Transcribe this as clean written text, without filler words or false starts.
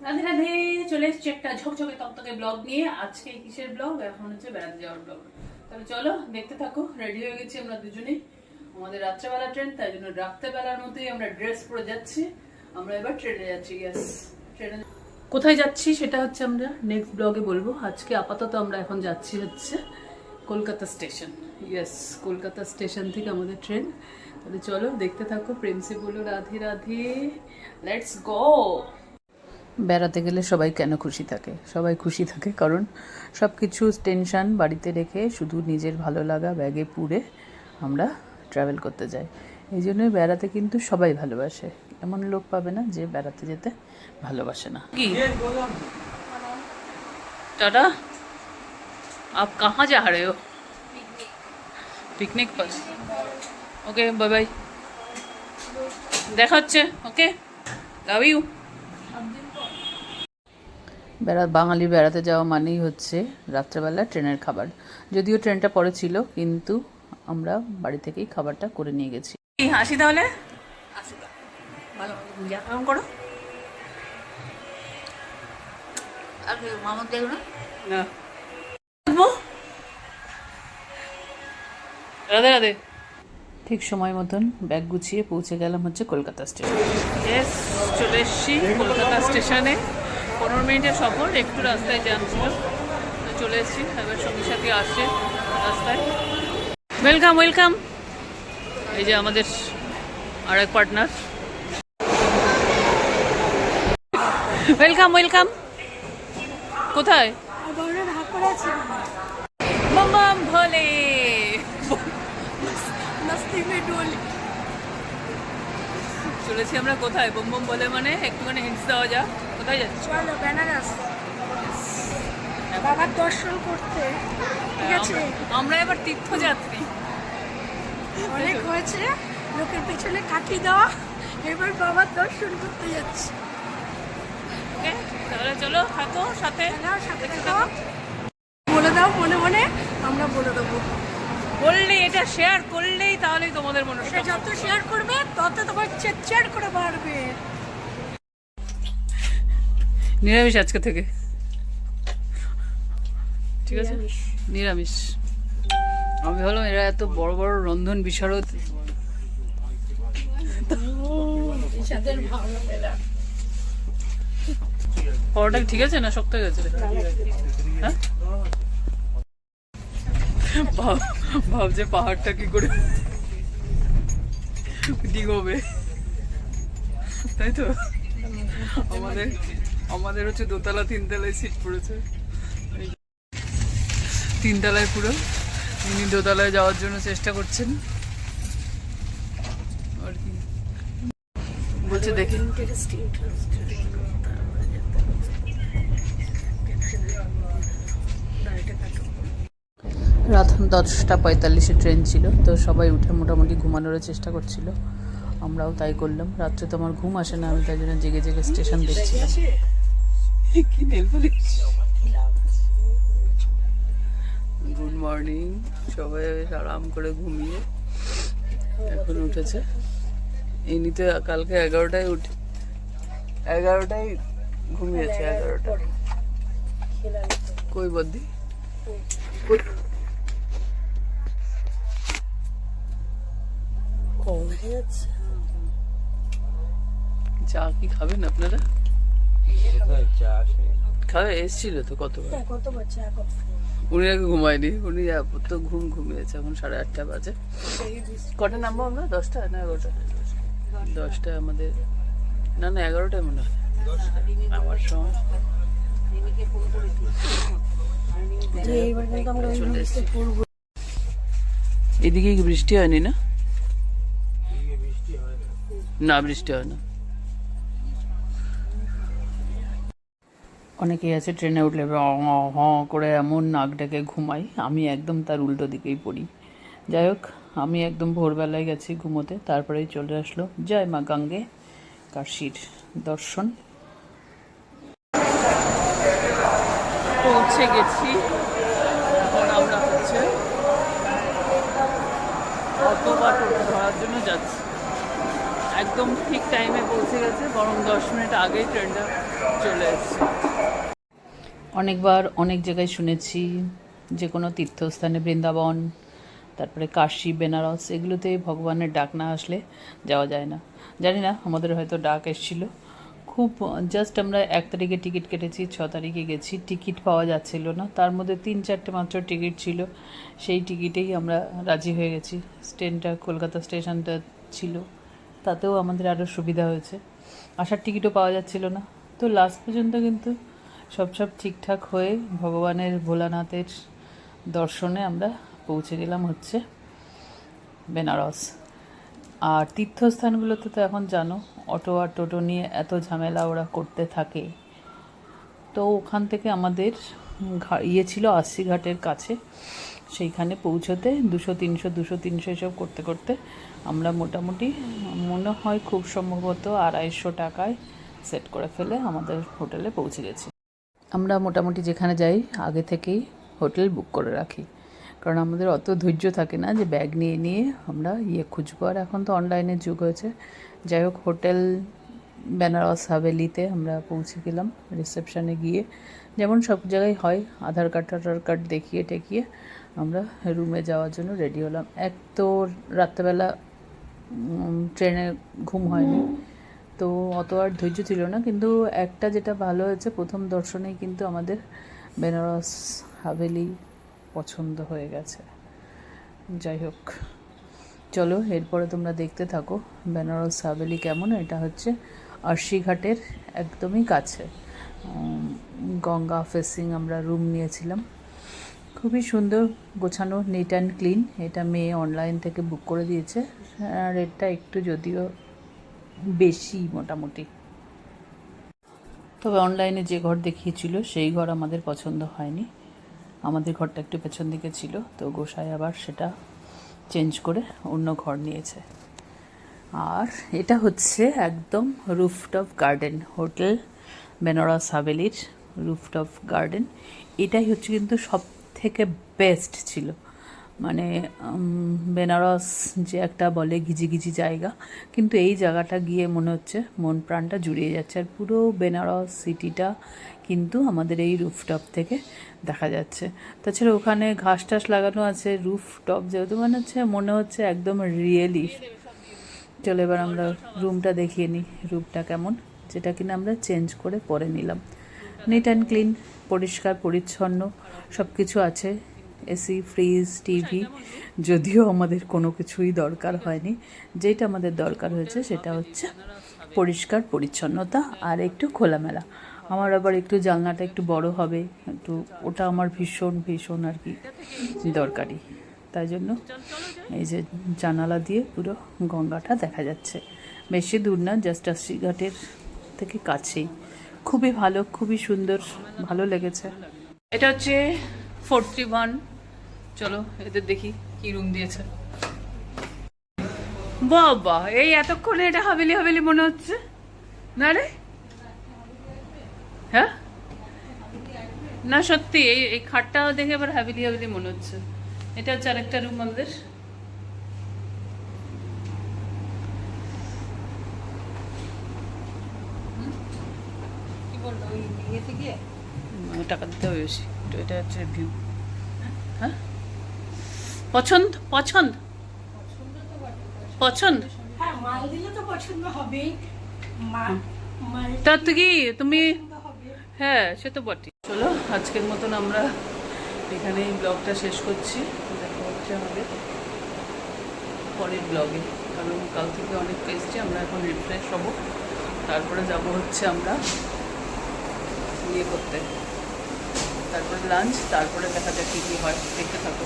রাধে রাধে, চলে এসেছি একটা ঝকঝকে তকতকে ব্লগ নিয়ে। আজকে কিসের ব্লগ? এখন হচ্ছে বেড়াতে যাওয়ার ব্লগ। তাহলে চলো দেখতে থাকো। রেডি হয়ে গেছি আমরা দুজনেই, আমাদের রাত্রেবেলা ট্রেন, তাই জন্য রাত্রেবেলার মতোই আমরা ড্রেস পরে যাচ্ছি। আমরা এবার ট্রেনে যাচ্ছি। ইয়েস, ট্রেনে কোথায় যাচ্ছি সেটা হচ্ছে আমরা নেক্সট ব্লগে বলবো। আজকে আপাতত আমরা এখন যাচ্ছি হচ্ছে Kolkata station. Yes, Kolkata station থেকে আমাদের ট্রেন। তাহলে চলো দেখতে থাকো। প্রিন্সি বলো রাধে রাধে, লেটস গো। বেড়াতে গেলে সবাই কেন খুশি থাকে? সবাই খুশি থাকে কারণ সব কিছু টেনশান বাড়িতে রেখে শুধু নিজের ভালো লাগা ব্যাগে পুরে আমরা ট্রাভেল করতে যাই। এই জন্যই বেড়াতে কিন্তু সবাই ভালোবাসে। এমন লোক পাবে না যে বেড়াতে যেতে ভালোবাসে না। কি টাটা, आप कहाँ जा रहे हो? पिकनिक पर। ओके, बाय बाय, দেখা হচ্ছে। ওকে, লাভ ইউ। বাঙালি বেড়াতে যাওয়া মানেই হচ্ছে রাত্রেবেলা ট্রেনের খাবার। যদিও ট্রেনটা পরে ছিল, কিন্তু আমরা বাড়ি থেকেই খাবারটা করে নিয়ে গেছি। আসি তাহলে, ভালো কেমন করো না। রাধে রাধে। ঠিক সময় মতন ব্যাগ গুছিয়ে পৌঁছে গেলাম হচ্ছে কলকাতা স্টেশন। ইয়েস, চলে এসেছি কলকাতা স্টেশনে। 15 মিনিটের সফর, একটু রাস্তায় জ্যাম ছিল, চলে এসেছি। এবার সঙ্গে সাথে আসছে রাস্তায়। Welcome welcome. এই যে আমাদের আর এক পার্টনার। Welcome welcome. কোথায়? बम बम भोले, চলেছি আমরা কোথায়? বম বম বলে মানে একটুখানি হিন্টস দেওয়া যাক। কোথায় যাচ্ছি? চলো বেনারস, বাবার দর্শন করতে। ঠিক আছে, আমরা এবার তীর্থযাত্রী। অনেক হয়েছে লোকের পেছনে কাটি দেওয়া, এবার বাবার দর্শন করতে যাচ্ছি। ওকে, তাহলে চলো থাকো সাথে। সাথে থাকো, বলে দাও মনে মনে, আমরা বলে দেবো। বললে এটা শেয়ার করলেই তাহলেই তোমাদের মনে এটা যত শেয়ার করবে তত তোমার চেট করে বাড়বে। নিরামিষ আজকে থেকে, ঠিক আছে? নিরামিষ। আমি ভাবলাম এরা এত বড় বড় রন্ধন বিশারদ, পরোটা ঠিক আছে না শক্ত হয়ে গেছে? হ্যাঁ, ভাবছে পাহাড়টা কি করে ডিগোবে, তাই তো? আমাদের হচ্ছে দোতলা তিনতলায় সিট পড়েছে। তিনতলায় পুরো, ইনি দোতলায় যাওয়ার জন্য চেষ্টা করছেন আর কি বলছে দেখি। রাত 10:45 ট্রেন ছিল, তো সবাই উঠে মোটামুটি ঘুমানোর চেষ্টা করছিল। আমরাও তাই করলাম। রাত্রে তো আমার ঘুম আসে না, আমি তাই জন্য জেগে জেগে স্টেশন দেখছিলাম। গুড মর্নিং, সবাই আরাম করে ঘুমিয়ে এখন উঠেছে। ইনি তো কালকে 11টায় উঠে 11টায় ঘুমিয়েছে। 11টা কই বদ্দি? চা কি খাবেন আপনারা? খাবে এসেছিল তো কতবার। উনি আগে ঘুমায়নি, উনি তো ঘুমিয়েছে। এখন 8:30 বাজে। কটা নামবো আমরা? 10টা না 11টা? 10টায় আমাদের, না 11টায় মনে হয় আমার সময়। এদিকে কি বৃষ্টি হয়নি? না না, বৃষ্টি হয় না। অনেকেই আছে ট্রেনে উঠলে হ করে এমন নাক ডেকে ঘুমাই, আমি একদম তার উল্টো দিকেই পড়ি। যাই হোক, আমি একদম ভোরবেলায় গেছি ঘুমোতে, তারপরেই চলে আসলো জয় মা গঙ্গে কাশীর দর্শন। পৌঁছে গেছি। এখন আমরা হচ্ছে অটো বা টোটো ধরার জন্য যাচ্ছি। একদম ঠিক টাইমে পৌঁছে গেছে, বরং 10 মিনিট আগেই ট্রেনটা চলে এসেছে। অনেকবার অনেক জায়গায় শুনেছি যে কোনো তীর্থস্থানে, বৃন্দাবন, তারপরে কাশী, বেনারস, এগুলোতে ভগবানের ডাক না আসলে যাওয়া যায় না। জানি না, আমাদের হয়তো ডাক এসেছিলো। খুব জাস্ট আমরা 1 তারিখে টিকিট কেটেছি, 6 তারিখে গেছি, টিকিট পাওয়া যাচ্ছিল না। তার মধ্যে 3-4টে মাত্র টিকিট ছিল, সেই টিকিটেই আমরা রাজি হয়ে গেছি। ট্রেনটা কলকাতা স্টেশনটা ছিল, তাতেও আমাদের আরও সুবিধা হয়েছে। আসার টিকিটও পাওয়া যাচ্ছিল না, তো লাস্ট পর্যন্ত কিন্তু সব ঠিকঠাক হয়ে ভগবানের, ভোলানাথের দর্শনে আমরা পৌঁছে গেলাম হচ্ছে বেনারস। আর তীর্থস্থানগুলোতে তো এখন জানো, অটো আর টোটো নিয়ে এত ঝামেলা ওরা করতে থাকে। তো ওখান থেকে আমাদের ছিল 80 ঘাটের কাছে, সেইখানে পৌঁছতে 200-300 এসব করতে করতে আমরা মোটামুটি, মনে হয় খুব সম্ভবত 250 টাকায় সেট করে ফেলে আমাদের হোটেলে পৌঁছে গেছি। আমরা মোটামুটি যেখানে যাই আগে থেকেই হোটেল বুক করে রাখি, কারণ আমাদের অত ধৈর্য থাকে না যে ব্যাগ নিয়ে নিয়ে আমরা খুঁজবো। আর এখন তো অনলাইনের যুগ হয়েছে। যাই হোক, হোটেল বেনারস হাভেলিতে আমরা পৌঁছে গেলাম। রিসেপশানে গিয়ে যেমন সব জায়গায় হয়, আধার কার্ড দেখিয়ে টেকিয়ে আমরা রুমে যাওয়ার জন্য রেডি হলাম। এক তো রাত্রেবেলা ট্রেনে ঘুম হয়নি, তো অত আর ধৈর্য ছিল না। কিন্তু একটা যেটা ভালো হয়েছে, প্রথম দর্শনেই কিন্তু আমাদের বেনারস হাভেলি পছন্দ হয়ে গেছে। যাই হোক, চলো এরপরে তোমরা দেখতে থাকো বেনারস হাভেলি কেমন। এটা হচ্ছে 80 ঘাটের একদমই কাছে, গঙ্গা ফেসিং আমরা রুম নিয়েছিলাম। খুবই সুন্দর গোছানো, নিট অ্যান্ড ক্লিন। এটা মেয়ে অনলাইন থেকে বুক করে দিয়েছে, রেটটা একটু যদিও বেশি মোটামুটি। তবে অনলাইনে যে ঘর দেখিয়েছিল সেই ঘর আমাদের পছন্দ হয়নি। আমাদের ঘরটা একটু পেছন দিকে ছিল, তো গোসাই আবার সেটা চেঞ্জ করে অন্য ঘর নিয়েছে। আর এটা হচ্ছে একদম রুফটপ গার্ডেন, হোটেল বেনারস হাভেলির রুফটপ গার্ডেন। এটাই হচ্ছে কিন্তু সব থেকে বেস্ট ছিল। মানে বেনারস যে একটা বলে ঘিজি জায়গা, কিন্তু এই জায়গাটা গিয়ে মনে হচ্ছে মন প্রাণটা জুড়িয়ে যাচ্ছে। আর পুরো বেনারস সিটিটা কিন্তু আমাদের এই রুফটপ থেকে দেখা যাচ্ছে। তাছাড়া ওখানে ঘাস টাস লাগানো আছে, রুফটপ যেহেতু মনে হচ্ছে একদম রিয়েলি। চলো এবার আমরা রুমটা দেখিয়ে নিই, রুমটা কেমন, যেটা কিনা আমরা চেঞ্জ করে পরে নিলাম। নিট অ্যান্ড ক্লিন, পরিষ্কার পরিচ্ছন্ন সব কিছু আছে। এসি, ফ্রিজ, টিভি, যদিও আমাদের কোনো কিছুই দরকার হয়নি। যেটা আমাদের দরকার হয়েছে সেটা হচ্ছে পরিষ্কার পরিচ্ছন্নতা আর একটু খোলামেলা। আমার আবার একটু জানলাটা একটু বড় হবে, একটু ওটা আমার ভীষণ আর কি দরকারি। তাই জন্য এই যে জানালা দিয়ে পুরো গঙ্গাটা দেখা যাচ্ছে। বেশি দূর না, জাস্ট 80 ঘাটের থেকে কাছেই। খুবই ভালো, খুবই সুন্দর, ভালো লেগেছে। এটা হচ্ছে 431। চলো এদের দেখি কি রুম দিয়েছে। বাবা, এই এতক্ষণে এটা হাভেলি মনে হচ্ছে না রে? হ্যাঁ না, সত্যি এই খাটটা দেখে আবার হাভেলি মনে হচ্ছে। এটা হচ্ছে আরেকটা রুম আমাদের। কি বললো ওই ইয়ে থেকে টাকা দিতে হবে বেশি। তো এটা হচ্ছে ভিউ। হ্যাঁ, পছন্দ হ্যাঁ, মাল দিলে তো পছন্দ হবেই। তা তুমি হ্যাঁ, সে তো বটে। চলো আজকের মতন আমরা এখানেই ব্লগটা শেষ করছি। দেখা হচ্ছে আমাদের পরের ব্লগে, কারণ কাল থেকে অনেক এসছি। আমরা এখন রিফ্রেশ হবো, তারপরে যাব হচ্ছে আমরা ইয়ে করতে, তারপরে লাঞ্চ, তারপরে দেখা যাক কী হয়, দেখতে থাকো।